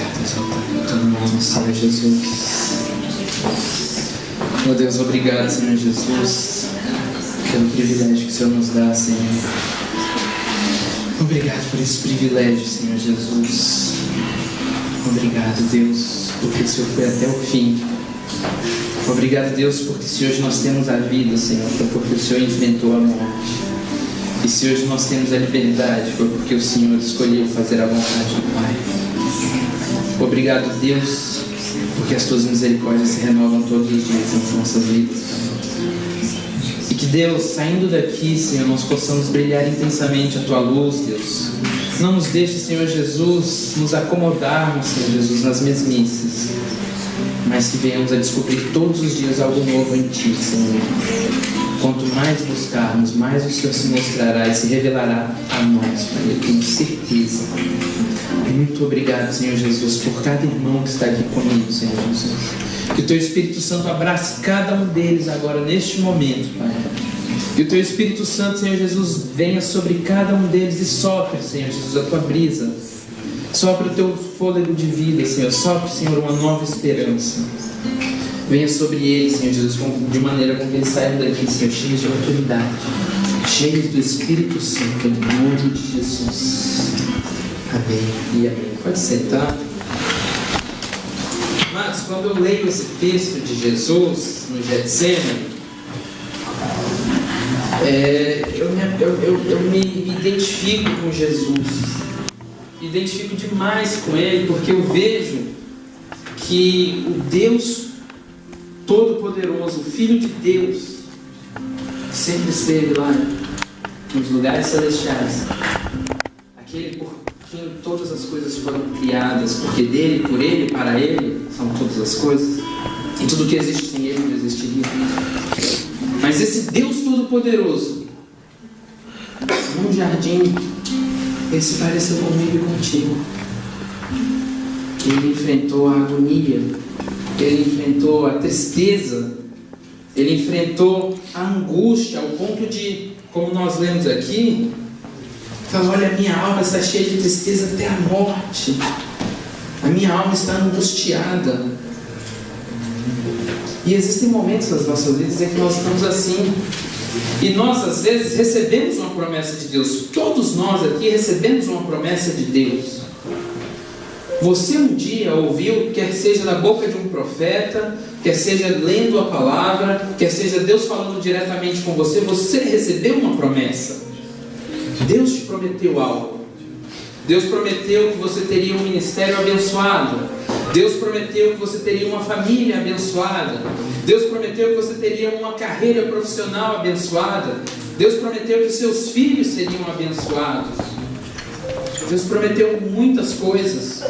Obrigado, Senhor, no nome do Senhor Jesus. Meu Deus, obrigado, Senhor Jesus, pelo privilégio que o Senhor nos dá, Senhor. Obrigado por esse privilégio, Senhor Jesus. Obrigado, Deus, porque o Senhor foi até o fim. Obrigado, Deus, porque se hoje nós temos a vida, Senhor, foi porque o Senhor enfrentou a morte. E se hoje nós temos a liberdade, foi porque o Senhor escolheu fazer a vontade do Pai. Obrigado, Deus, porque as Tuas misericórdias se renovam todos os dias nas nossas vidas. E que, Deus, saindo daqui, Senhor, nós possamos brilhar intensamente a Tua luz, Deus. Não nos deixe, Senhor Jesus, nos acomodarmos, Senhor Jesus, nas mesmices, mas que venhamos a descobrir todos os dias algo novo em Ti, Senhor. Quanto mais buscarmos, mais o Senhor se mostrará e se revelará a nós, Pai, eu tenho certeza. Muito obrigado, Senhor Jesus, por cada irmão que está aqui comigo, Senhor Jesus. Que o Teu Espírito Santo abrace cada um deles agora, neste momento, Pai. Que o Teu Espírito Santo, Senhor Jesus, venha sobre cada um deles e sopre, Senhor Jesus, a Tua brisa. Sopre o Teu fôlego de vida, Senhor. Sopre, Senhor, uma nova esperança. Venha sobre eles, Senhor Jesus, de maneira com que eles saiam daqui, Senhor, cheios de autoridade, cheios do Espírito Santo, em nome de Jesus. Amém e amém. Pode sentar. Mas quando eu leio esse texto de Jesus no Getsemane, eu me identifico com Jesus. Me identifico demais com Ele, porque eu vejo que o Deus Todo-Poderoso, o Filho de Deus, sempre esteve lá nos lugares celestiais, aquele por quem todas as coisas foram criadas, porque dele, por ele, para ele são todas as coisas, e tudo que existe sem ele não existiria. Mas esse Deus Todo-Poderoso, num jardim, ele se pareceu comigo e contigo. Ele enfrentou a agonia, ele enfrentou a tristeza, ele enfrentou a angústia, ao ponto de, como nós lemos aqui, falou: olha, a minha alma está cheia de tristeza até a morte, a minha alma está angustiada. E existem momentos nas nossas vidas em que nós estamos assim, e nós às vezes recebemos uma promessa de Deus. Todos nós aqui recebemos uma promessa de Deus. Você um dia ouviu, quer seja da boca de um profeta, quer seja lendo a palavra, quer seja Deus falando diretamente com você, você recebeu uma promessa. Deus te prometeu algo. Deus prometeu que você teria um ministério abençoado. Deus prometeu que você teria uma família abençoada. Deus prometeu que você teria uma carreira profissional abençoada. Deus prometeu que seus filhos seriam abençoados. Deus prometeu muitas coisas.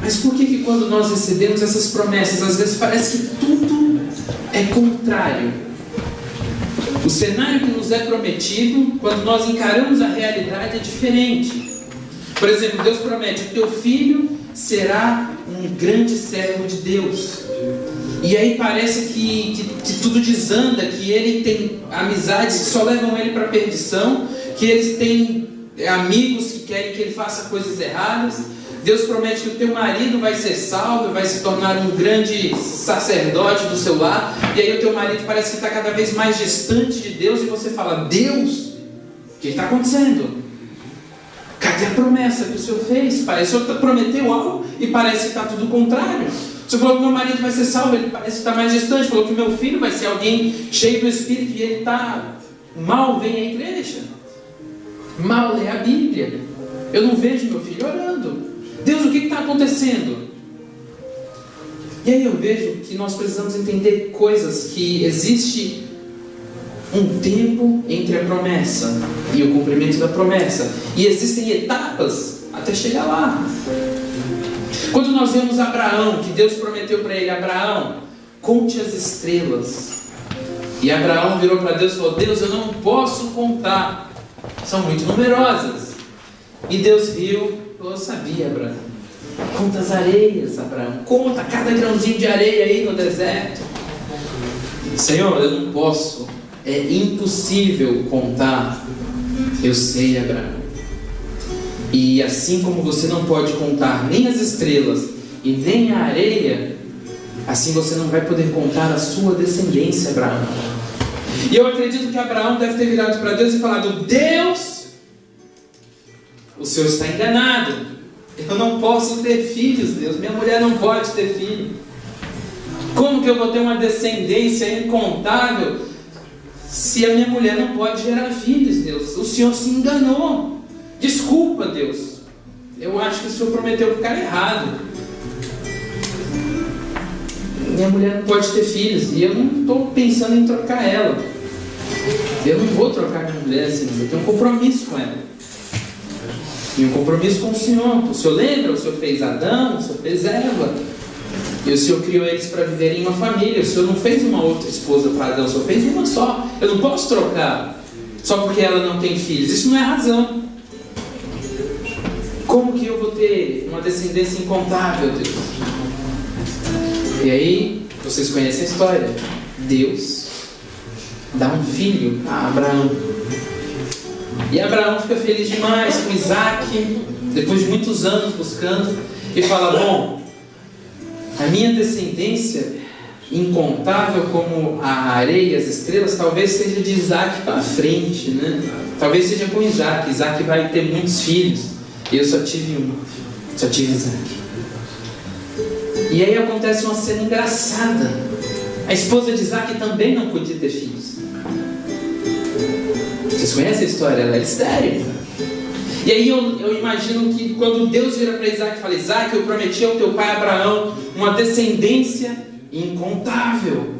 Mas por que quando nós recebemos essas promessas, às vezes parece que tudo é contrário? O cenário que nos é prometido, quando nós encaramos a realidade, é diferente. Por exemplo, Deus promete que teu filho será um grande servo de Deus. E aí parece que tudo desanda, que ele tem amizades que só levam ele para a perdição, que eles têm amigos que querem que ele faça coisas erradas. Deus promete que o teu marido vai ser salvo, vai se tornar um grande sacerdote do seu lar. E aí o teu marido parece que está cada vez mais distante de Deus. E você fala: Deus, o que está acontecendo? Cadê a promessa que o Senhor fez? Pai, o Senhor prometeu algo e parece que está tudo contrário. O Senhor falou que meu marido vai ser salvo, ele parece que está mais distante. Falou que meu filho vai ser alguém cheio do Espírito e ele está mal, vem à igreja, mal lê a Bíblia. Eu não vejo meu filho orando. Deus, o que está acontecendo? E aí eu vejo que nós precisamos entender coisas, que existe um tempo entre a promessa e o cumprimento da promessa, e existem etapas até chegar lá. Quando nós vemos Abraão, que Deus prometeu para ele: Abraão, conte as estrelas. E Abraão virou para Deus e falou: Deus, eu não posso contar, são muito numerosas. E Deus riu. Eu sabia, Abraão. Conta as areias, Abraão. Conta cada grãozinho de areia aí no deserto. Senhor, eu não posso. É impossível contar. Eu sei, Abraão. E assim como você não pode contar nem as estrelas e nem a areia, assim você não vai poder contar a sua descendência, Abraão. E eu acredito que Abraão deve ter virado para Deus e falado: Deus, o Senhor está enganado. Eu não posso ter filhos, Deus. Minha mulher não pode ter filho. Como que eu vou ter uma descendência incontável se a minha mulher não pode gerar filhos, Deus? O Senhor se enganou. Desculpa, Deus. Eu acho que o Senhor prometeu para o cara errado. Minha mulher não pode ter filhos e eu não estou pensando em trocar ela. Eu não vou trocar minha mulher assim. Eu tenho um compromisso com ela. E um compromisso com o Senhor. O Senhor lembra? O Senhor fez Adão, o Senhor fez Eva. E o Senhor criou eles para viverem em uma família. O Senhor não fez uma outra esposa para Adão, o Senhor fez uma só. Eu não posso trocar só porque ela não tem filhos. Isso não é razão. Como que eu vou ter uma descendência incontável, Deus? E aí, vocês conhecem a história. Deus dá um filho a Abraão. E Abraão fica feliz demais com Isaac, depois de muitos anos buscando, e fala: bom, a minha descendência, incontável como a areia e as estrelas, talvez seja de Isaac para frente, né? Talvez seja com Isaac. Isaac vai ter muitos filhos. E eu só tive um. Só tive Isaac. E aí acontece uma cena engraçada. A esposa de Isaac também não podia ter filhos. Vocês conhecem a história? Ela era estéril. E aí eu imagino que quando Deus vira para Isaac e fala: Isaac, eu prometi ao teu pai Abraão uma descendência incontável.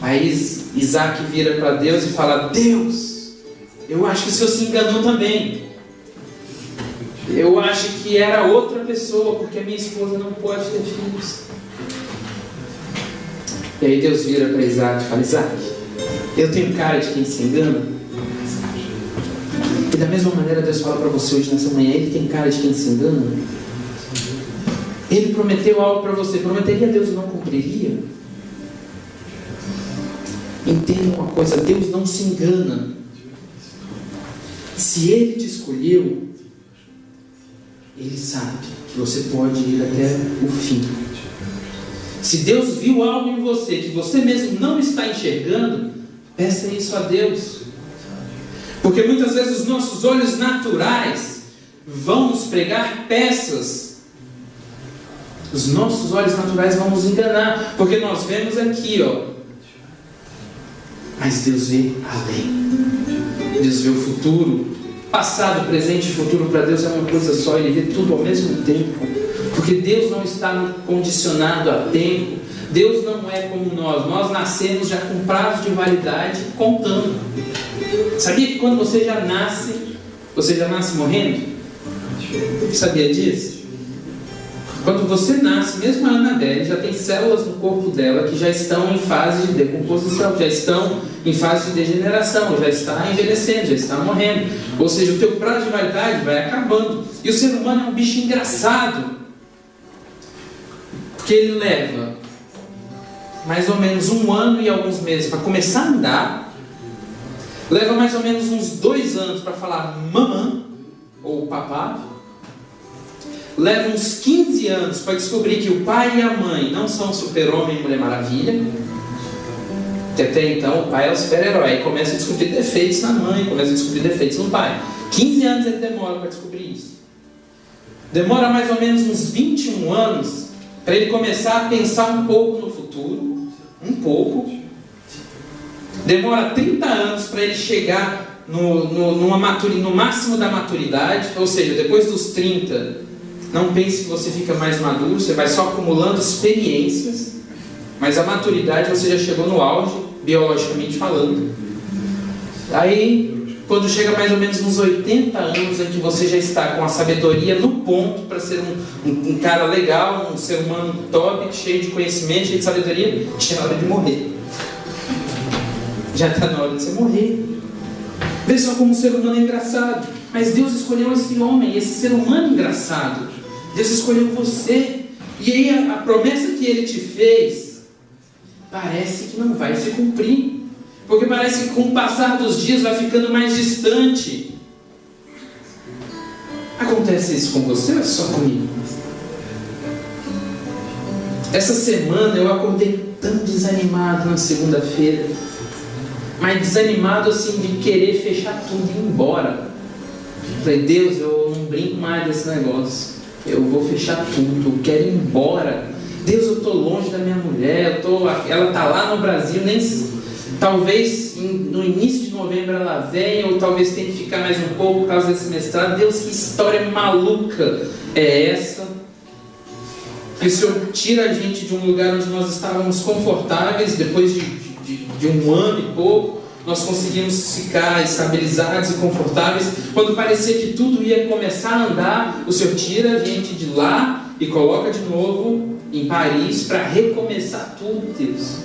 Aí Isaac vira para Deus e fala: Deus, eu acho que o Senhor se enganou também. Eu acho que era outra pessoa, porque a minha esposa não pode ter filhos. E aí Deus vira para Isaac e fala: Isaac, eu tenho cara de quem se engana? E da mesma maneira Deus fala para você hoje nessa manhã: ele tem cara de quem se engana? Ele prometeu algo para você, prometeria a Deus e não cumpriria? Entenda uma coisa: Deus não se engana. Se Ele te escolheu, Ele sabe que você pode ir até o fim. Se Deus viu algo em você que você mesmo não está enxergando, peça isso a Deus. Porque muitas vezes os nossos olhos naturais vão nos pregar peças. Os nossos olhos naturais vão nos enganar, porque nós vemos aqui, ó. Mas Deus vê além. Deus vê o futuro. Passado, presente e futuro para Deus é uma coisa só. Ele vê tudo ao mesmo tempo. Porque Deus não está condicionado a tempo. Deus não é como nós. Nós nascemos já com prazo de validade contando. Sabia que quando você já nasce morrendo? Sabia disso? Quando você nasce, mesmo a Annabelle já tem células no corpo dela que já estão em fase de decomposição, já estão em fase de degeneração, já está envelhecendo, já está morrendo. Ou seja, o teu prazo de validade vai acabando. E o ser humano é um bicho engraçado, porque ele leva mais ou menos 1 ano e alguns meses para começar a andar, leva mais ou menos uns 2 anos para falar mamã ou papá, leva uns 15 anos para descobrir que o pai e a mãe não são super-homem e mulher maravilha, que até então o pai é o super-herói, aí começa a descobrir defeitos na mãe, começa a descobrir defeitos no pai. 15 anos ele demora para descobrir isso. Demora mais ou menos uns 21 anos para ele começar a pensar um pouco no futuro, um pouco. Demora 30 anos para ele chegar no máximo da maturidade, ou seja, depois dos 30, não pense que você fica mais maduro, você vai só acumulando experiências, mas a maturidade você já chegou no auge, biologicamente falando. Aí, quando chega mais ou menos nos 80 anos, em que você já está com a sabedoria no ponto para ser um cara legal, um ser humano top, cheio de conhecimento, cheio de sabedoria, já é hora de morrer. Já está na hora de você morrer. Vê só como o ser humano é engraçado. Mas Deus escolheu esse homem, esse ser humano engraçado. Deus escolheu você. E aí a promessa que Ele te fez parece que não vai se cumprir. Porque parece que com o passar dos dias vai ficando mais distante. Acontece isso com você ou é só comigo? Essa semana eu acordei tão desanimado na segunda-feira, mas desanimado assim de querer fechar tudo e ir embora. Falei, Deus, eu não brinco mais desse negócio, eu vou fechar tudo, eu quero ir embora. Deus, eu estou longe da minha mulher, ela está lá no Brasil, talvez no início de novembro ela venha, ou talvez tenha que ficar mais um pouco por causa desse mestrado. Deus, que história maluca é essa? Que o Senhor tira a gente de um lugar onde nós estávamos confortáveis, depois de um ano e pouco, nós conseguimos ficar estabilizados e confortáveis. Quando parecia que tudo ia começar a andar, o Senhor tira a gente de lá e coloca de novo em Paris para recomeçar tudo, Deus.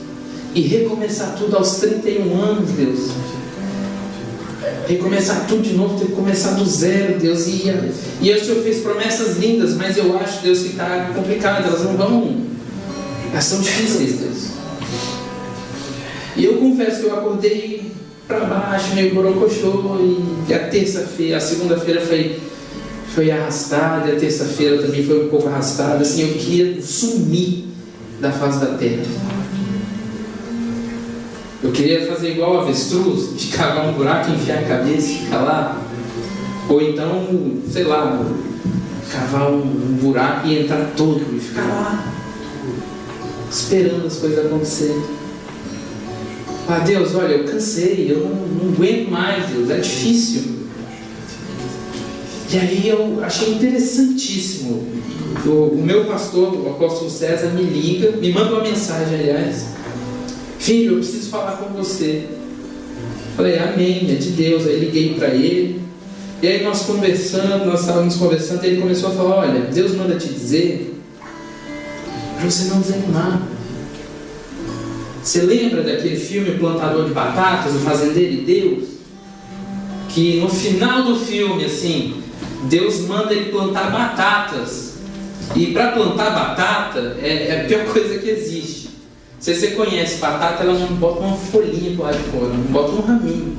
E recomeçar tudo aos 31 anos, Deus. Recomeçar tudo de novo, ter que começar do zero, Deus. E aí o Senhor fez promessas lindas, mas eu acho, Deus, que está complicado. Elas não vão... Elas são difíceis, Deus. E eu confesso que eu acordei para baixo, meio borocochô. E a segunda-feira foi arrastada. E a terça-feira também foi um pouco arrastada. Assim, eu queria sumir da face da terra. Eu queria fazer igual o avestruz, de cavar um buraco, enfiar a cabeça e ficar lá. Ou então, sei lá, cavar um buraco e entrar todo e ficar lá, esperando as coisas acontecerem. Ah, Deus, olha, eu cansei, eu não aguento mais, Deus, é difícil. E aí eu achei interessantíssimo. O meu pastor, o apóstolo César, me liga, me manda uma mensagem, aliás. Filho, eu preciso falar com você. Falei, amém, é de Deus. Aí liguei para ele. E aí nós estávamos conversando, e ele começou a falar, olha, Deus manda te dizer para você não desanimar. Você lembra daquele filme O Plantador de Batatas, O Fazendeiro e Deus? Que no final do filme, assim, Deus manda ele plantar batatas. E para plantar batata é a pior coisa que existe. Se você conhece batata, ela não bota uma folhinha para lá de fora, não bota um raminho.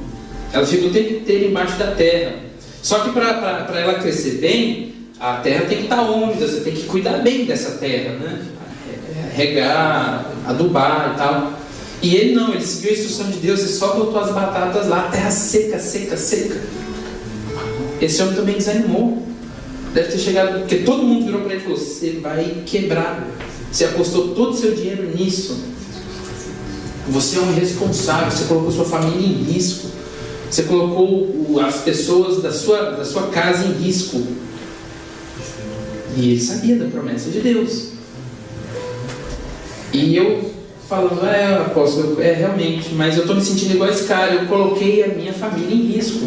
Ela fica o tempo inteiro embaixo da terra. Só que para ela crescer bem, a terra tem que estar úmida, você tem que cuidar bem dessa terra, né? Regar, adubar e tal. E ele não, ele seguiu a instrução de Deus e só botou as batatas lá, terra seca, seca, seca. Esse homem também desanimou. Deve ter chegado, porque todo mundo virou para ele e falou, você vai quebrar. Você apostou todo o seu dinheiro nisso. Você é um irresponsável, você colocou sua família em risco. Você colocou as pessoas da sua casa em risco. E ele sabia da promessa de Deus. E eu falando, apóstolo, realmente, mas eu estou me sentindo igual esse cara, eu coloquei a minha família em risco.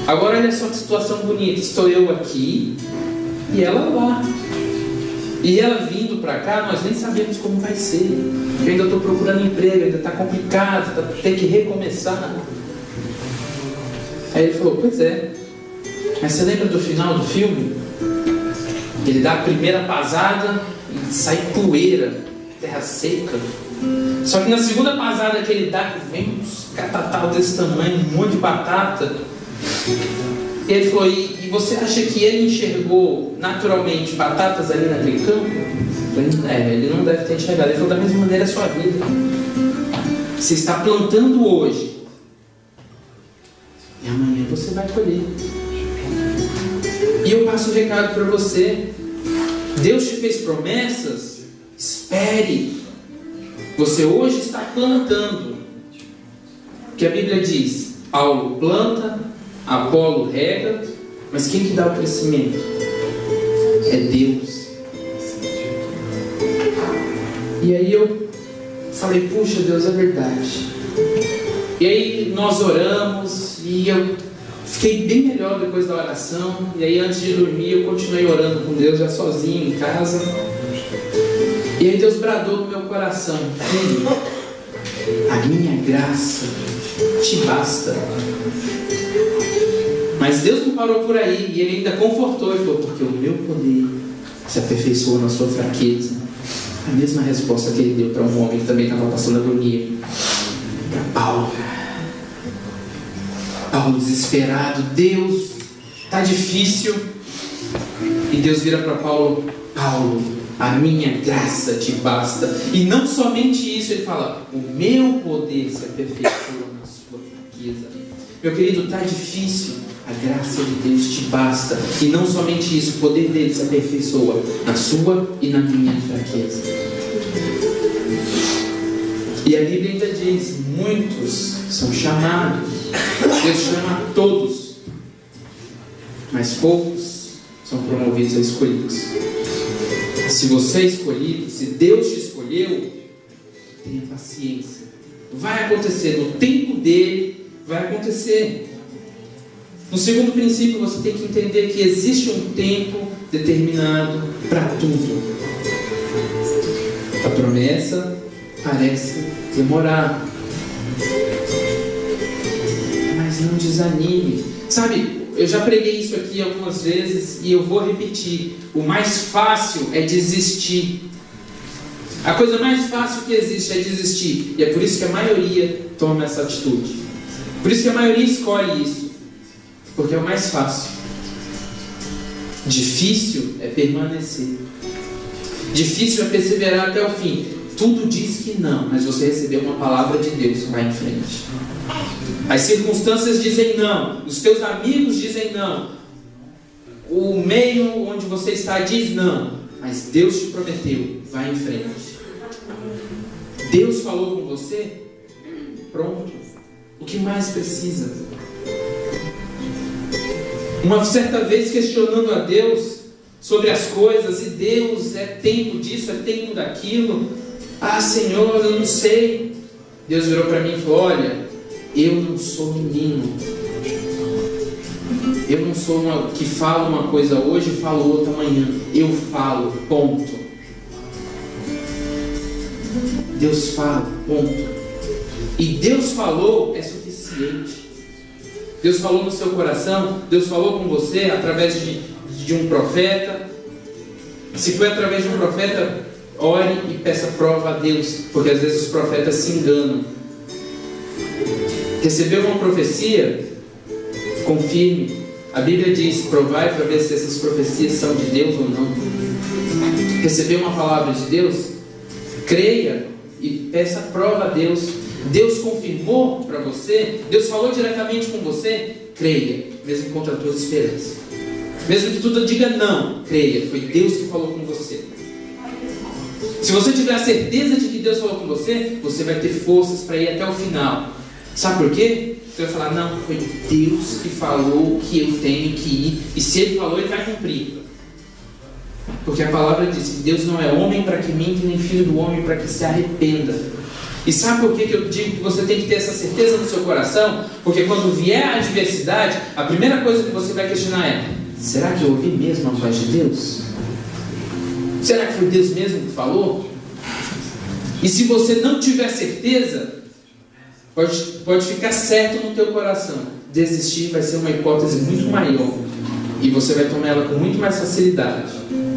Agora olha só que situação bonita, estou eu aqui e ela lá. E ela vindo para cá, nós nem sabemos como vai ser. Eu ainda estou procurando emprego, ainda está complicado, tem que recomeçar. Aí ele falou, pois é, mas você lembra do final do filme? Ele dá a primeira pasada e sai poeira, terra seca. Só que na segunda pasada que ele dá, vem uns catatal desse tamanho, um monte de batata. E ele falou, e você acha que ele enxergou naturalmente batatas ali naquele campo? Eu falei, ele não deve ter enxergado. Ele falou, da mesma maneira a sua vida. Você está plantando hoje e amanhã você vai colher. E eu passo o recado para você. Deus te fez promessas, espere. Você hoje está plantando. Que a Bíblia diz, Paulo planta, Apolo rega, mas quem que dá o crescimento? É Deus. E aí eu falei, puxa Deus, é verdade. E aí nós oramos e eu fiquei bem melhor depois da oração. E aí antes de dormir eu continuei orando com Deus, já sozinho em casa. E aí Deus bradou no meu coração, filho, a minha graça te basta. Mas Deus não parou por aí, e Ele ainda confortou e falou, porque o meu poder se aperfeiçoou na sua fraqueza. A mesma resposta que Ele deu para um homem que também estava passando agonia, para Paulo. Paulo desesperado, Deus, está difícil, E Deus vira para Paulo: Paulo, a minha graça te basta. E não somente isso, ele fala: o meu poder se aperfeiçoa na sua fraqueza. Meu querido, está difícil, a graça de Deus te basta. E não somente isso, o poder dele se aperfeiçoa na sua e na minha fraqueza. E a Bíblia ainda diz: muitos são chamados, Deus chama todos, mas poucos são promovidos a escolhidos. Se você é escolhido, se Deus te escolheu, tenha paciência. Vai acontecer, no tempo dele vai acontecer. No segundo princípio, você tem que entender que existe um tempo determinado para tudo. A promessa parece demorar, mas não desanime. Sabe, eu já preguei isso aqui algumas vezes e eu vou repetir: o mais fácil é desistir. A coisa mais fácil que existe é desistir. E é por isso que a maioria toma essa atitude. Por isso que a maioria escolhe isso, porque é o mais fácil. Difícil é permanecer. Difícil é perseverar até o fim. Tudo diz que não, mas você recebeu uma palavra de Deus, vai em frente. As circunstâncias dizem não, os teus amigos dizem não, o meio onde você está diz não, mas Deus te prometeu, vai em frente. Deus falou com você? Pronto. O que mais precisa? Uma certa vez questionando a Deus sobre as coisas, e Deus, é tempo disso, é tempo daquilo. Ah, Senhor, eu não sei. Deus virou para mim e falou: olha, eu não sou menino. Eu não sou uma que fala uma coisa hoje e falo outra amanhã. Eu falo, ponto. Deus fala, ponto. E Deus falou é suficiente. Deus falou no seu coração, Deus falou com você através de um profeta. Se foi através de um profeta, ore e peça prova a Deus, porque às vezes os profetas se enganam. Recebeu uma profecia? Confirme. A Bíblia diz: provai para ver se essas profecias são de Deus ou não. Recebeu uma palavra de Deus? Creia e peça prova a Deus. Deus confirmou para você? Deus falou diretamente com você? Creia, mesmo contra a tua esperança. Mesmo que tudo diga não, creia, foi Deus que falou com você. Se você tiver a certeza de que Deus falou com você, você vai ter forças para ir até o final. Sabe por quê? Você vai falar: não, foi Deus que falou que eu tenho que ir, e se Ele falou, Ele vai cumprir. Porque a palavra diz que Deus não é homem para que minta, nem filho do homem para que se arrependa. E sabe por que eu digo que você tem que ter essa certeza no seu coração? Porque quando vier a adversidade, a primeira coisa que você vai questionar é: será que eu ouvi mesmo a voz de Deus? Será que foi Deus mesmo que falou? E se você não tiver certeza, pode ficar certo no teu coração: desistir vai ser uma hipótese muito maior, e você vai tomar ela com muito mais facilidade,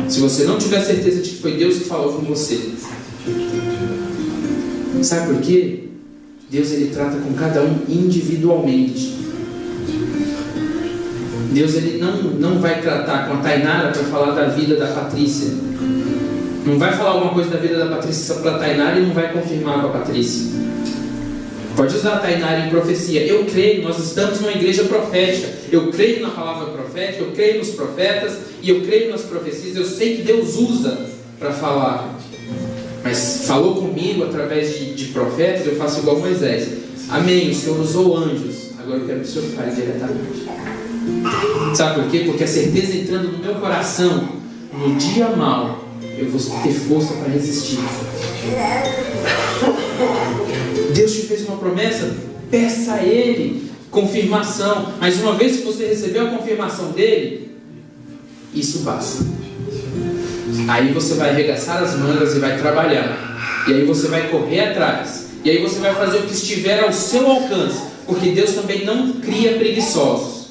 se você não tiver certeza de que foi Deus que falou com você. Sabe por quê? Deus, ele trata com cada um individualmente. Deus, ele não vai tratar com a Tainara para falar da vida da Patrícia. Não vai falar alguma coisa da vida da Patrícia para a Tainara e não vai confirmar com a Patrícia. Pode usar a Tainara em profecia. Eu creio, nós estamos numa igreja profética. Eu creio na palavra profética, eu creio nos profetas e eu creio nas profecias. Eu sei que Deus usa para falar. Mas falou comigo através de profetas, eu faço igual Moisés. Amém, o Senhor usou anjos. Agora eu quero que o Senhor fale diretamente. Sabe por quê? Porque a certeza entrando no meu coração, no dia mau, eu vou ter força para resistir. Deus te fez uma promessa? Peça a Ele confirmação. Mas uma vez que você recebeu a confirmação dEle, isso basta. Aí você vai arregaçar as mangas e vai trabalhar. E aí você vai correr atrás. E aí você vai fazer o que estiver ao seu alcance. Porque Deus também não cria preguiçosos.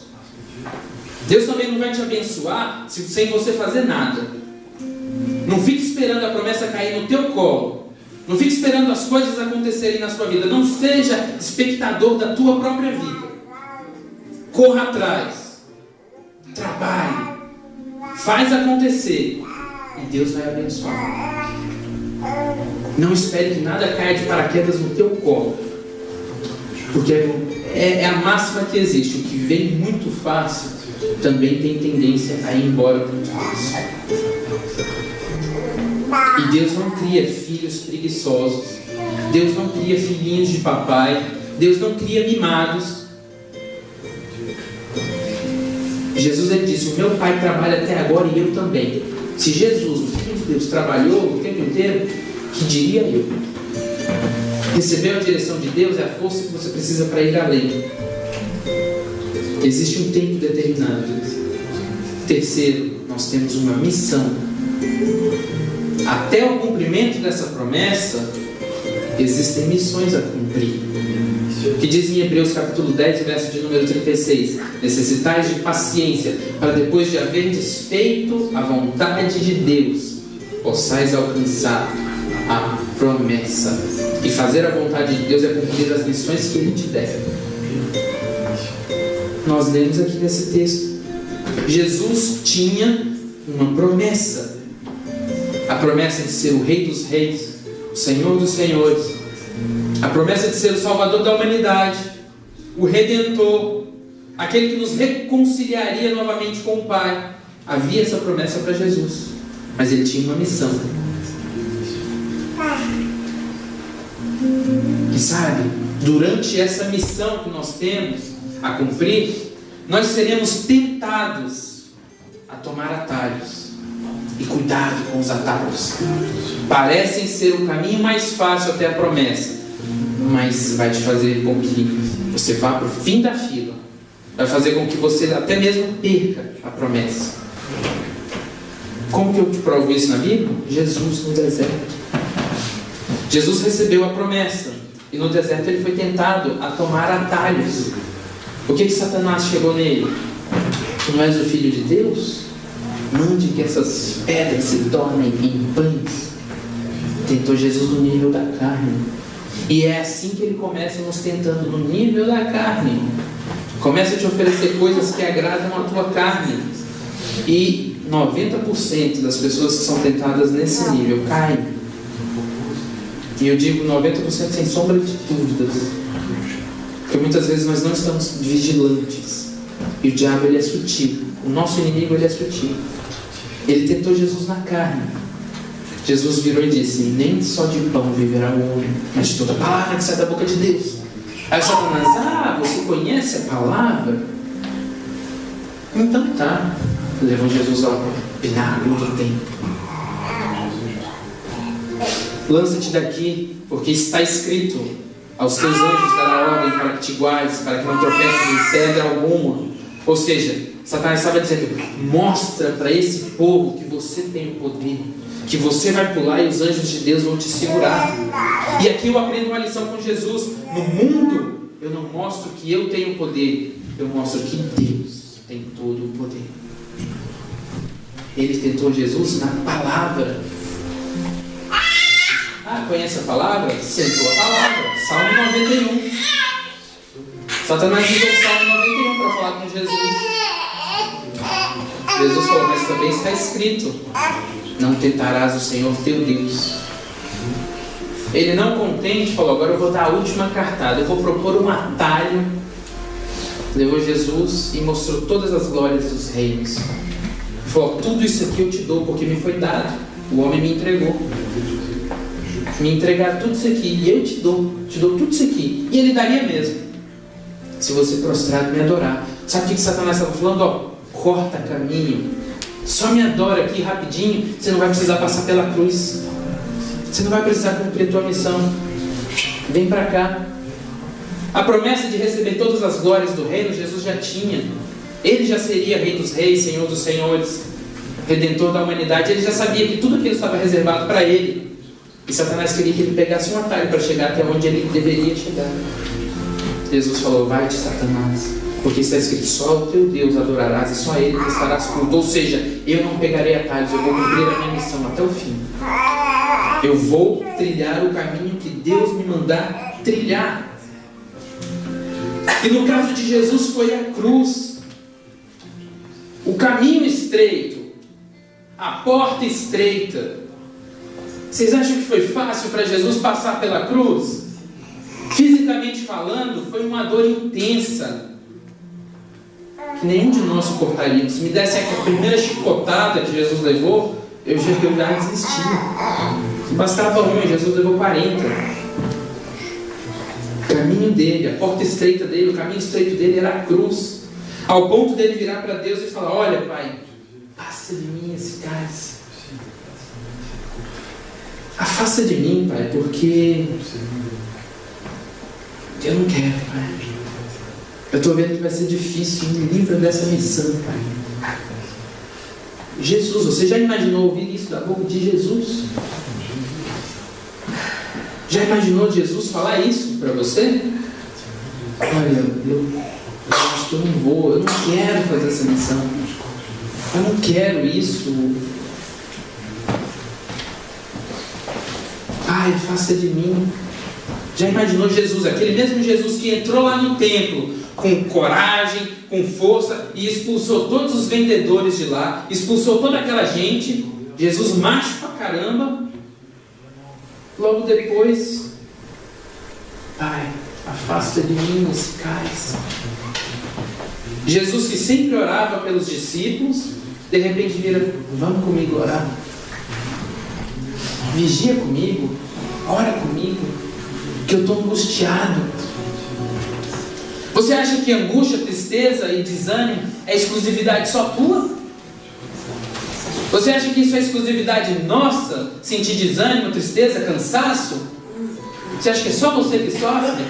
Deus também não vai te abençoar sem você fazer nada. Não fique esperando a promessa cair no teu colo. Não fique esperando as coisas acontecerem na sua vida. Não seja espectador da tua própria vida. Corra atrás. Trabalhe. faz acontecer e Deus vai abençoar. Não espere que nada caia de paraquedas no teu colo, porque é a máxima que existe. O que vem muito fácil também tem tendência a ir embora muito fácil. E Deus não cria filhos preguiçosos. Deus não cria filhinhos de papai. Deus não cria mimados. Jesus, ele disse: o meu pai trabalha até agora e eu também. Se Jesus, o Filho de Deus, trabalhou o tempo inteiro, que diria eu? Receber a direção de Deus é a força que você precisa para ir além. Existe um tempo determinado. Terceiro, nós temos uma missão. Até o cumprimento dessa promessa, existem missões a cumprir. O que diz em Hebreus capítulo 10, verso de número 36: necessitais de paciência, para depois de haverdes feito a vontade de Deus, possais alcançar a promessa. E fazer a vontade de Deus é cumprir as missões que Ele te der. Nós lemos aqui nesse texto, Jesus tinha uma promessa. A promessa de ser o Rei dos Reis, o Senhor dos Senhores. A promessa de ser o Salvador da humanidade, o Redentor, aquele que nos reconciliaria novamente com o Pai. Havia essa promessa para Jesus, mas Ele tinha uma missão. E sabe, durante essa missão que nós temos a cumprir, nós seremos tentados a tomar atalhos. E cuidado com os atalhos. Parecem ser o caminho mais fácil até a promessa, mas vai te fazer com que você vá para o fim da fila. Vai fazer com que você até mesmo perca a promessa. Como que eu te provo isso na Bíblia? Jesus no deserto. Jesus recebeu a promessa e no deserto ele foi tentado a tomar atalhos. O que Satanás chegou nele? Tu não és o Filho de Deus? Mande que essas pedras se tornem em pães. Tentou Jesus no nível da carne. E é assim que ele começa nos tentando, no nível da carne. Começa a te oferecer coisas que agradam a tua carne. E 90% das pessoas que são tentadas nesse nível caem. E eu digo 90% sem sombra de dúvidas. Porque muitas vezes nós não estamos vigilantes. E o diabo, ele é sutil. O nosso inimigo, ele é sutil. Ele tentou Jesus na carne. Jesus virou e disse: nem só de pão viverá o homem, mas de toda palavra que sai da boca de Deus. Aí o Satanás: você conhece a palavra? Então tá. Levou Jesus ao pináculo do templo. Lança-te daqui, porque está escrito: aos teus anjos dará ordem para que te guardes, para que não tropeces em pedra alguma. Ou seja, Satanás estava dizendo: mostra para esse povo que você tem o poder, que você vai pular e os anjos de Deus vão te segurar. E aqui eu aprendo uma lição com Jesus. No mundo eu não mostro que eu tenho poder, eu mostro que Deus tem todo o poder. Ele tentou Jesus na palavra. Conhece a palavra? Sentou a palavra. Salmo 91. Satanás usou o Salmo 91 para falar com Jesus. Jesus falou: mas também está escrito: não tentarás o Senhor teu Deus. Ele, não contente, falou: agora eu vou dar a última cartada, eu vou propor um atalho. Levou Jesus e mostrou todas as glórias dos reinos. Falou: tudo isso aqui eu te dou porque me foi dado. O homem me entregou. Me entregar tudo isso aqui e eu te dou tudo isso aqui. E ele daria mesmo, se você prostrado me adorar. Sabe o que Satanás estava falando? Corta caminho, só me adora aqui rapidinho. Você não vai precisar passar pela cruz, você não vai precisar cumprir a tua missão. Vem para cá. A promessa de receber todas as glórias do reino, Jesus já tinha. Ele já seria Rei dos Reis, Senhor dos Senhores, Redentor da humanidade. Ele já sabia que tudo aquilo estava reservado para ele. E Satanás queria que ele pegasse um atalho para chegar até onde ele deveria chegar. Jesus falou: vai-te, Satanás, porque está escrito: só o teu Deus adorarás e só a Ele prestarás culto. Ou seja, eu não pegarei atalhos, eu vou cumprir a minha missão até o fim. Eu vou trilhar o caminho que Deus me mandar trilhar. E no caso de Jesus foi a cruz. O caminho estreito a porta estreita. Vocês acham que foi fácil para Jesus passar pela cruz? Fisicamente falando, foi uma dor intensa, que nenhum de nós suportaria. Se me desse a primeira chicotada que Jesus levou, eu já desistia. Bastava uma, Jesus levou 40. O caminho dele, a porta estreita dele, o caminho estreito dele era a cruz. Ao ponto dele virar para Deus e falar: olha, Pai, passa de mim esse cálice. Afasta de mim, Pai, porque eu não quero, Pai. Eu estou vendo que vai ser difícil. Me livra dessa missão, Pai. Jesus, você já imaginou ouvir isso da boca de Jesus? Já imaginou Jesus falar isso para você? Olha, eu acho que eu não vou, eu não quero fazer essa missão. Eu não quero isso. Pai, afasta de mim. Já imaginou Jesus, aquele mesmo Jesus que entrou lá no templo com coragem, com força e expulsou todos os vendedores de lá, expulsou toda aquela gente, Jesus macho pra caramba. Logo depois: Pai, afasta de mim esse cálice. Jesus, que sempre orava pelos discípulos, de repente vira: vamos comigo orar, vigia comigo, ora comigo, que eu estou angustiado. Você acha que angústia, tristeza e desânimo é exclusividade só tua? Você acha que isso é exclusividade nossa? Sentir desânimo, tristeza, cansaço? Você acha que é só você que sofre?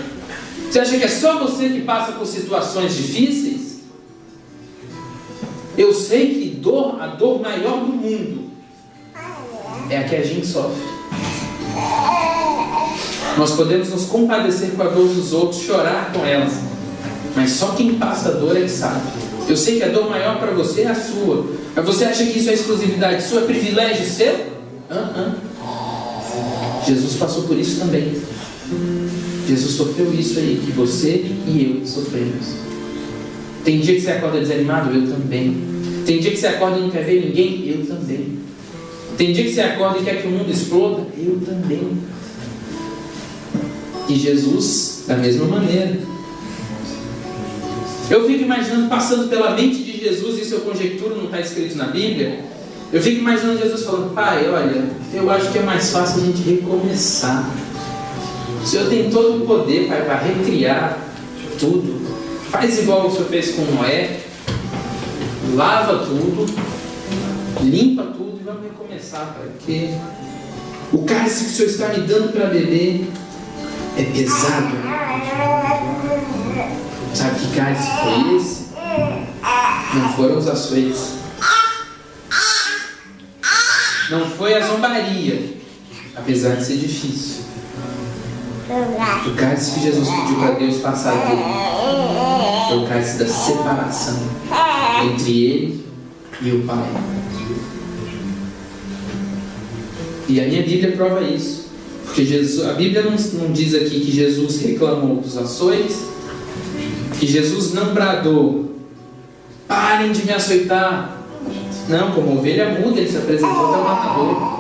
Você acha que é só você que passa por situações difíceis? Eu sei que a dor maior do mundo é a que a gente sofre. Nós podemos nos compadecer com a dor dos outros, chorar com elas, mas só quem passa a dor é que sabe. Eu sei que a dor maior para você é a sua, mas você acha que isso é exclusividade sua, é privilégio seu? Jesus passou por isso também. Jesus sofreu isso aí que você e eu sofremos. Tem dia que você acorda desanimado? Eu também. Tem dia que você acorda e não quer ver ninguém? Eu também. Tem dia que você acorda e quer que o mundo exploda? Eu também. E Jesus, da mesma maneira. Eu fico imaginando, passando pela mente de Jesus, isso eu conjecturo, não está escrito na Bíblia. Eu fico imaginando Jesus falando: Pai, olha, eu acho que é mais fácil a gente recomeçar. O Senhor tem todo o poder, Pai, para recriar tudo. Faz igual o Senhor fez com Noé. Lava tudo, limpa tudo e vamos recomeçar, Pai. Porque o cálice que o Senhor está me dando para beber é pesado. Sabe que cálice foi esse? Não foram os açoites. Não foi a zombaria, apesar de ser difícil. O cálice que Jesus pediu para Deus passar dele foi o cálice da separação entre ele e o Pai. E a minha Bíblia prova isso. Porque Jesus, a Bíblia não diz aqui que Jesus reclamou dos açoites, que Jesus não bradou: parem de me açoitar. Não, como ovelha muda, ele se apresentou até o matador.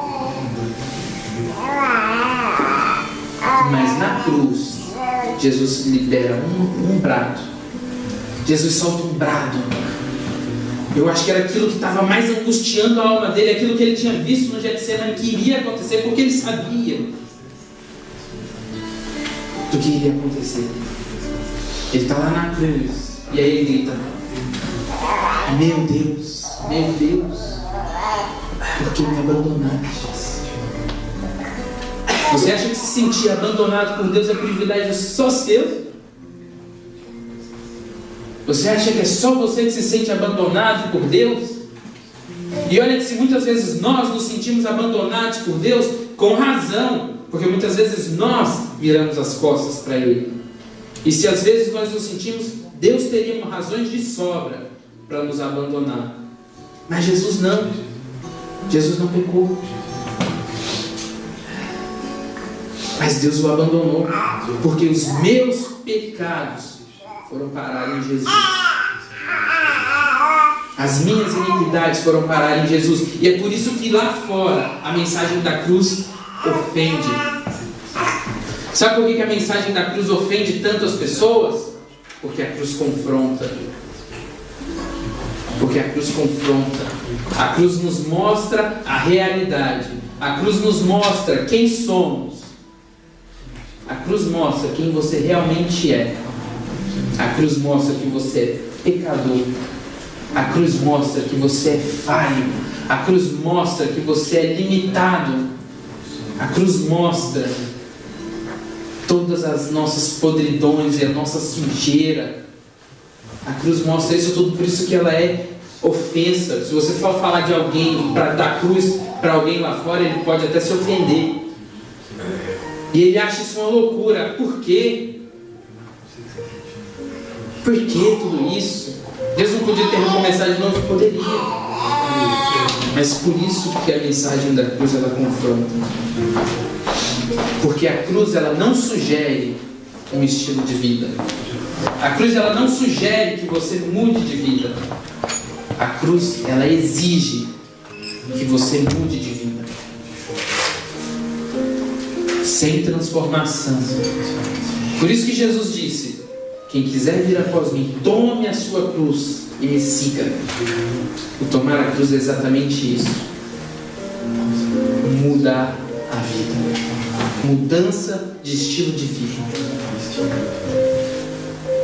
Mas na cruz, Jesus libera um brado. Jesus solta um brado. Eu acho que era aquilo que estava mais angustiando a alma dele, aquilo que ele tinha visto no Getsemane que iria acontecer, porque ele sabia do que iria acontecer. Ele está lá na cruz e aí ele grita: meu Deus, por que me abandonaste? Você acha que se sentir abandonado por Deus é privilégio só seu? Você acha que é só você que se sente abandonado por Deus? E olha que se muitas vezes nós nos sentimos abandonados por Deus, com razão, porque muitas vezes nós viramos as costas para Ele. E se às vezes nós nos sentimos, Deus teria razões de sobra para nos abandonar. Mas Jesus não. Jesus não pecou. Mas Deus o abandonou, porque os meus pecados foram parar em Jesus. As minhas iniquidades foram parar em Jesus. E é por isso que lá fora a mensagem da cruz ofende. Sabe por que a mensagem da cruz ofende tanto as pessoas? Porque a cruz confronta. Porque a cruz confronta. A cruz nos mostra a realidade. A cruz nos mostra quem somos. A cruz mostra quem você realmente é. A cruz mostra que você é pecador. A cruz mostra que você é falho. A cruz mostra que você é limitado. A cruz mostra todas as nossas podridões e a nossa sujeira. A cruz mostra isso tudo, por isso que ela é ofensa. Se você for falar de alguém, da cruz para alguém lá fora, ele pode até se ofender. E ele acha isso uma loucura. Por quê? Por que tudo isso? Deus não podia ter recomeçado de novo? Poderia. Mas por isso que a mensagem da cruz ela confronta. Porque a cruz ela não sugere um estilo de vida. A cruz ela não sugere que você mude de vida. A cruz ela exige que você mude de vida. Sem transformação. Por isso que Jesus disse: quem quiser vir após mim, tome a sua cruz e me siga. O tomar a cruz é exatamente isso. Mudar a vida. Mudança de estilo de vida.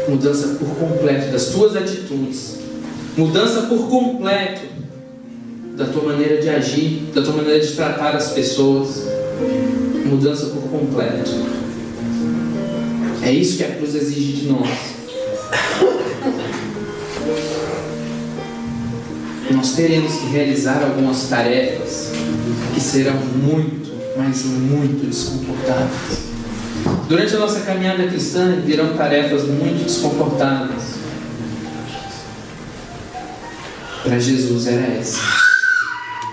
Mudança por completo das tuas atitudes. Mudança por completo da tua maneira de agir, da tua maneira de tratar as pessoas. Mudança por completo. É isso que a cruz exige de nós. Nós teremos que realizar algumas tarefas que serão muito, mas muito desconfortáveis. Durante a nossa caminhada cristã virão tarefas muito desconfortáveis. Para Jesus era essa: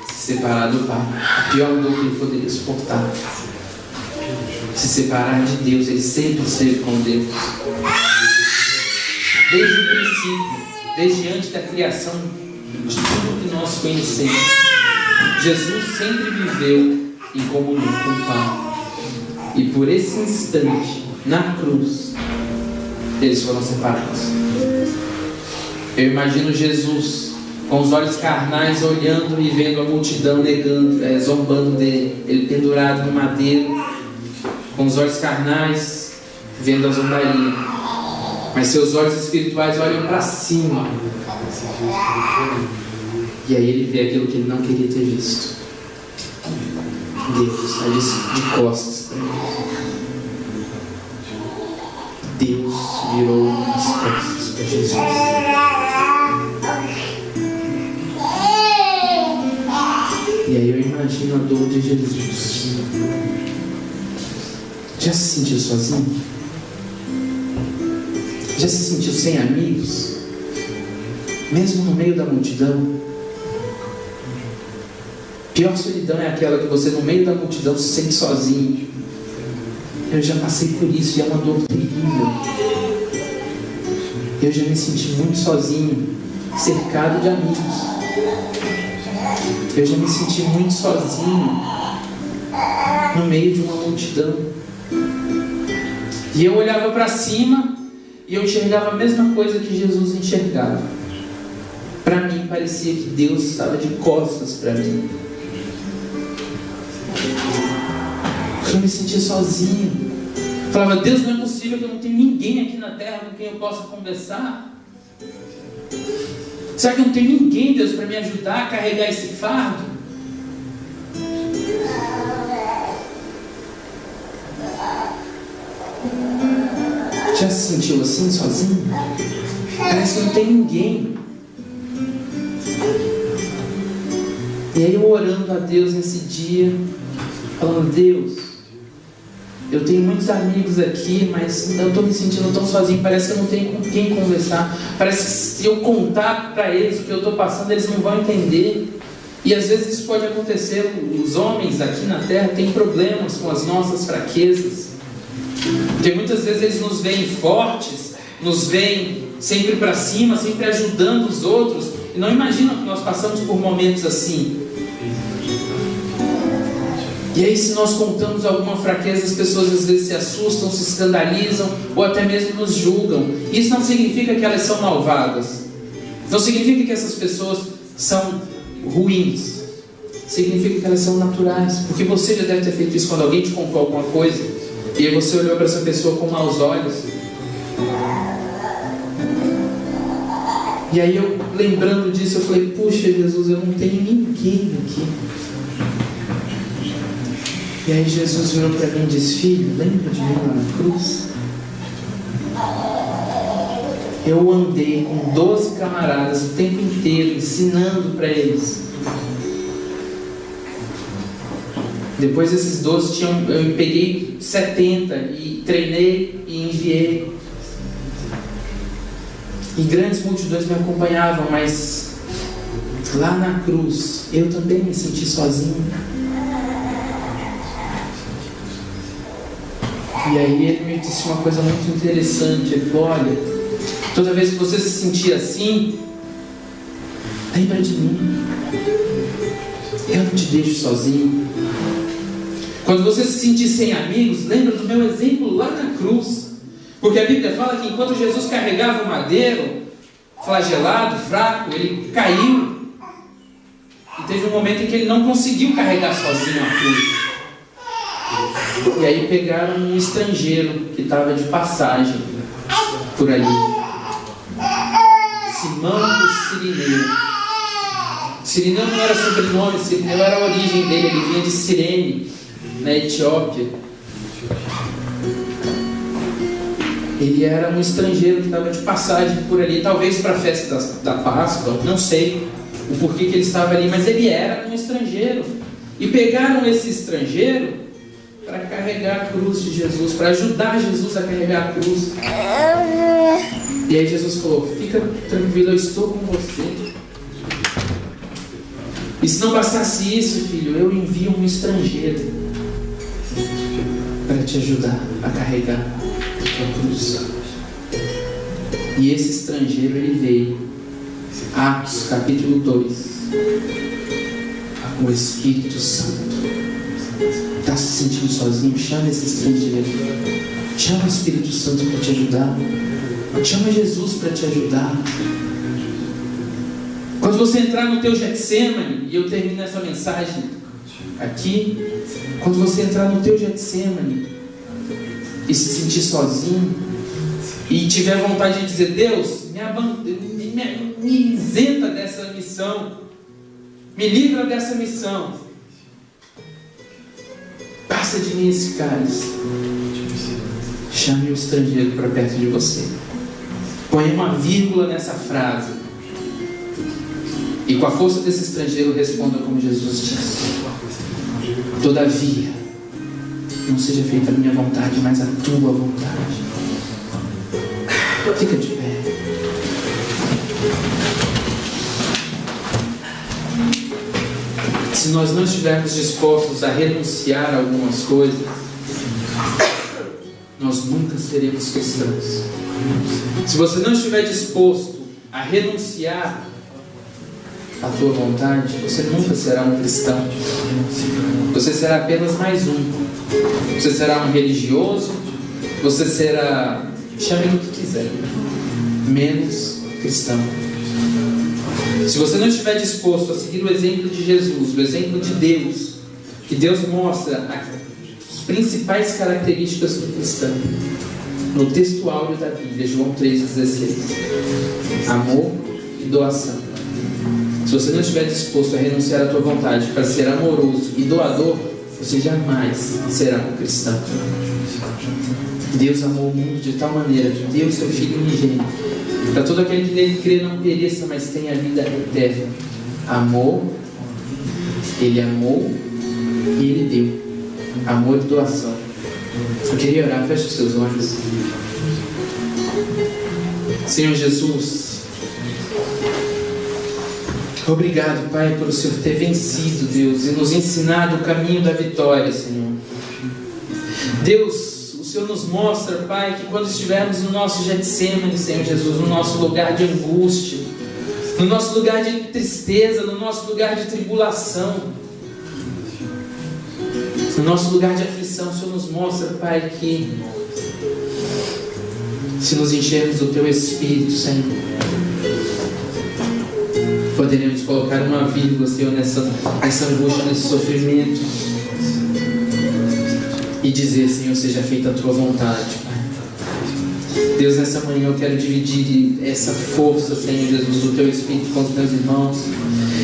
se separar do Pai, a pior dor que ele poderia suportar. Se separar de Deus. Ele sempre esteve com Deus. Desde o princípio, desde antes da criação de tudo que nós conhecemos, Jesus sempre viveu em comunhão com o Pai. E por esse instante, na cruz, eles foram separados. Eu imagino Jesus com os olhos carnais olhando e vendo a multidão negando, zombando dele, ele pendurado no madeiro, com os olhos carnais vendo a zombaria, mas seus olhos espirituais olham para cima, e aí ele vê aquilo que ele não queria ter visto. Deus está de costas para ele. Deus virou as costas para Jesus. E aí eu imagino a dor de Jesus. Já se sentiu sozinho? Já se sentiu sem amigos? Mesmo no meio da multidão? Pior solidão é aquela que você no meio da multidão se sente sozinho. Eu já passei por isso e é uma dor terrível. Eu já me senti muito sozinho, cercado de amigos. Eu já me senti muito sozinho no meio de uma multidão. E eu olhava para cima e eu enxergava a mesma coisa que Jesus enxergava. Para mim parecia que Deus estava de costas para mim. Eu me sentia sozinho. Falava: Deus, não é possível que eu não tenha ninguém aqui na terra com quem eu possa conversar. Será que eu não tenho ninguém, Deus, para me ajudar a carregar esse fardo? Já se sentiu assim, sozinho? Parece que não tem ninguém. E aí eu orando a Deus nesse dia, falando: Deus, eu tenho muitos amigos aqui, mas eu estou me sentindo tão sozinho. Parece que eu não tenho com quem conversar. Parece que se eu contar para eles o que eu estou passando, eles não vão entender. E às vezes isso pode acontecer. Os homens aqui na terra têm problemas com as nossas fraquezas. Porque muitas vezes eles nos veem fortes, nos veem sempre para cima, sempre ajudando os outros. não imaginam que nós passamos por momentos assim. E aí, se nós contamos alguma fraqueza, as pessoas às vezes se assustam, se escandalizam ou até mesmo nos julgam. Isso não significa que elas são malvadas. Não significa que essas pessoas são ruins. Significa que elas são naturais. Porque você já deve ter feito isso quando alguém te contou alguma coisa e aí você olhou para essa pessoa com maus olhos. E aí eu, lembrando disso, eu falei, puxa Jesus, eu não tenho ninguém aqui. E aí Jesus virou para mim e disse, filho, lembra de mim lá na cruz? Eu andei com 12 camaradas o tempo inteiro, ensinando para eles. Depois desses 12, eu peguei 70 e treinei e enviei. E grandes multidões me acompanhavam, mas lá na cruz, eu também me senti sozinho. E aí ele me disse uma coisa muito interessante. Ele falou, olha, toda vez que você se sentir assim, lembra de mim. Eu não te deixo sozinho. Quando você se sentir sem amigos, lembra do meu exemplo lá na cruz. Porque a Bíblia fala que enquanto Jesus carregava o madeiro, flagelado, fraco, ele caiu. E teve um momento em que ele não conseguiu carregar sozinho a cruz. E aí pegaram um estrangeiro que estava de passagem por ali. Simão o Cirineu. Cirineu não era sobrenome, Cirineu era a origem dele, ele vinha de Cirene, na Etiópia. Ele era um estrangeiro que estava de passagem por ali, talvez para a festa da Páscoa, não sei o porquê que ele estava ali, mas ele era um estrangeiro. E pegaram esse estrangeiro para carregar a cruz de Jesus, para ajudar Jesus a carregar a cruz. E aí Jesus falou, fica tranquilo, eu estou com você. E se não bastasse isso, filho, eu envio um estrangeiro para te ajudar a carregar a cruz. E esse estrangeiro, ele veio. Atos capítulo 2. O Espírito Santo. Está se sentindo sozinho? Chama esse estrangeiro. Chama o Espírito Santo para te ajudar. Chama Jesus para te ajudar. Quando você entrar no teu Getsemane, e eu termino essa mensagem aqui, quando você entrar no teu Getsemane e se sentir sozinho e tiver vontade de dizer, Deus, me isenta dessa missão, me livra dessa missão, passa de mim esse cálice. Chame o estrangeiro para perto de você. Põe uma vírgula nessa frase. E com a força desse estrangeiro responda como Jesus disse. Todavia, não seja feita a minha vontade, mas a tua vontade. Fica de pé. Se nós não estivermos dispostos a renunciar a algumas coisas, nós nunca seremos cristãos. Se você não estiver disposto a renunciar à tua vontade, você nunca será um cristão. Você será apenas mais um. Você será um religioso. Você será, chame o que quiser, menos cristão. Se você não estiver disposto a seguir o exemplo de Jesus, o exemplo de Deus, que Deus mostra as principais características do cristão no texto áureo da Bíblia, João 3,16, amor e doação. Se você não estiver disposto a renunciar à tua vontade para ser amoroso e doador, você jamais será um cristão. Deus amou o mundo de tal maneira que deu o seu Filho unigênito, para todo aquele que nele crê não pereça, mas tenha a vida eterna. Amor, Ele amou e Ele deu. Amor e doação. Eu queria orar, feche os seus olhos. Senhor Jesus, obrigado, Pai, por o Senhor ter vencido, Deus, e nos ensinado o caminho da vitória, Senhor. Deus, o Senhor nos mostra, Pai, que quando estivermos no nosso Getsemane, Senhor Jesus, no nosso lugar de angústia, no nosso lugar de tristeza, no nosso lugar de tribulação, no nosso lugar de aflição. O Senhor nos mostra, Pai, que se nos enchermos do Teu Espírito, Senhor, poderemos colocar uma vírgula, Senhor, nessa angústia, nesse sofrimento, e dizer: Senhor, seja feita a Tua vontade, Pai. Deus, nessa manhã eu quero dividir essa força, Senhor Jesus, do Teu Espírito com os meus irmãos.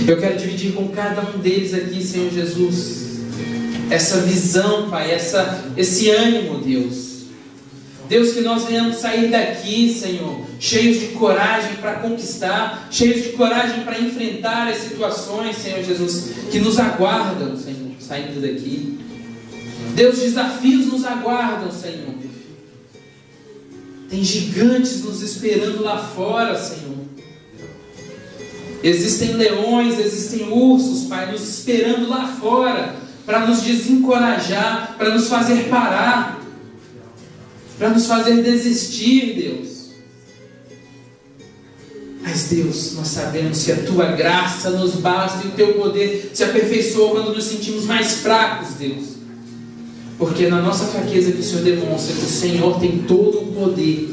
Eu quero dividir com cada um deles aqui, Senhor Jesus, essa visão, Pai, esse ânimo, Deus. Deus, que nós venhamos sair daqui, Senhor, cheios de coragem para conquistar, cheios de coragem para enfrentar as situações, Senhor Jesus, que nos aguardam, Senhor, saindo daqui. Deus, desafios nos aguardam, Senhor. Tem gigantes nos esperando lá fora, Senhor. Existem leões, existem ursos, Pai, nos esperando lá fora, para nos desencorajar, para nos fazer parar, para nos fazer desistir, Deus. Mas, Deus, nós sabemos que a Tua graça nos basta e o Teu poder se aperfeiçoa quando nos sentimos mais fracos, Deus. Porque é na nossa fraqueza que o Senhor demonstra que o Senhor tem todo o poder.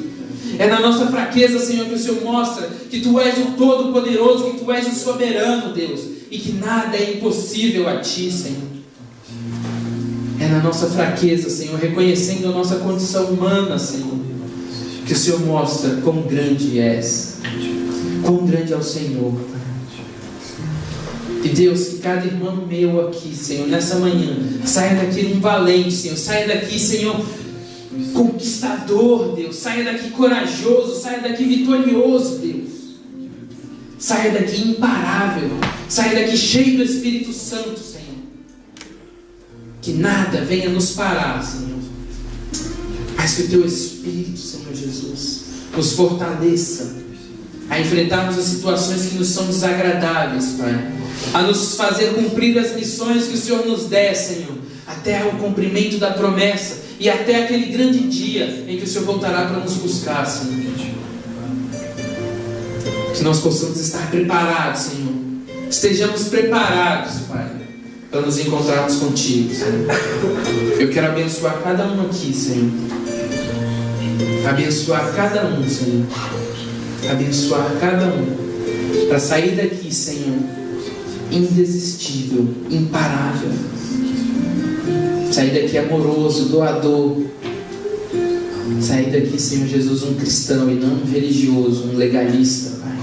É na nossa fraqueza, Senhor, que o Senhor mostra que Tu és o Todo-Poderoso, que Tu és o Soberano, Deus, e que nada é impossível a Ti, Senhor. É na nossa fraqueza, Senhor, reconhecendo a nossa condição humana, Senhor, que o Senhor mostra quão grande és, quão grande é o Senhor. E Deus, que cada irmão meu aqui, Senhor, nessa manhã, saia daqui um valente, Senhor, saia daqui, Senhor, conquistador, Deus, saia daqui corajoso, saia daqui vitorioso, Deus, saia daqui imparável, saia daqui cheio do Espírito Santo, Senhor. Que nada venha nos parar, Senhor, mas que o Teu Espírito, Senhor Jesus, nos fortaleça a enfrentarmos as situações que nos são desagradáveis, Pai, a nos fazer cumprir as missões que o Senhor nos der, Senhor, até o cumprimento da promessa e até aquele grande dia em que o Senhor voltará para nos buscar, Senhor. Que nós possamos estar preparados, Senhor, estejamos preparados, Pai, para nos encontrarmos contigo, Senhor. Eu quero abençoar cada um aqui, Senhor. Abençoar cada um, Senhor. Abençoar cada um, para sair daqui, Senhor, indesistível, imparável. Sair daqui amoroso, doador. Sair daqui, Senhor Jesus, um cristão e não um religioso, um legalista, Pai,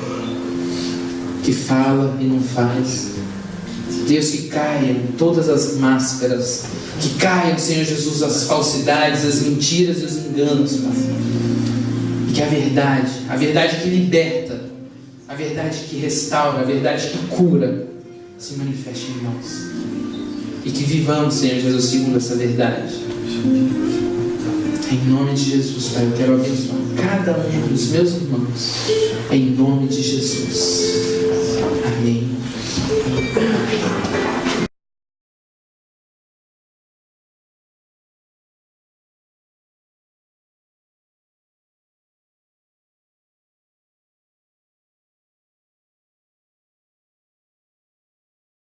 que fala e não faz. Deus, que caiam todas as máscaras, que caiam, Senhor Jesus, as falsidades, as mentiras e os enganos, Pai. E que a verdade que liberta, a verdade que restaura, a verdade que cura, se manifeste em nós. E que vivamos, Senhor Jesus, segundo essa verdade. Em nome de Jesus, Pai, eu quero abençoar cada um dos meus irmãos. Em nome de Jesus. Amém. Amém.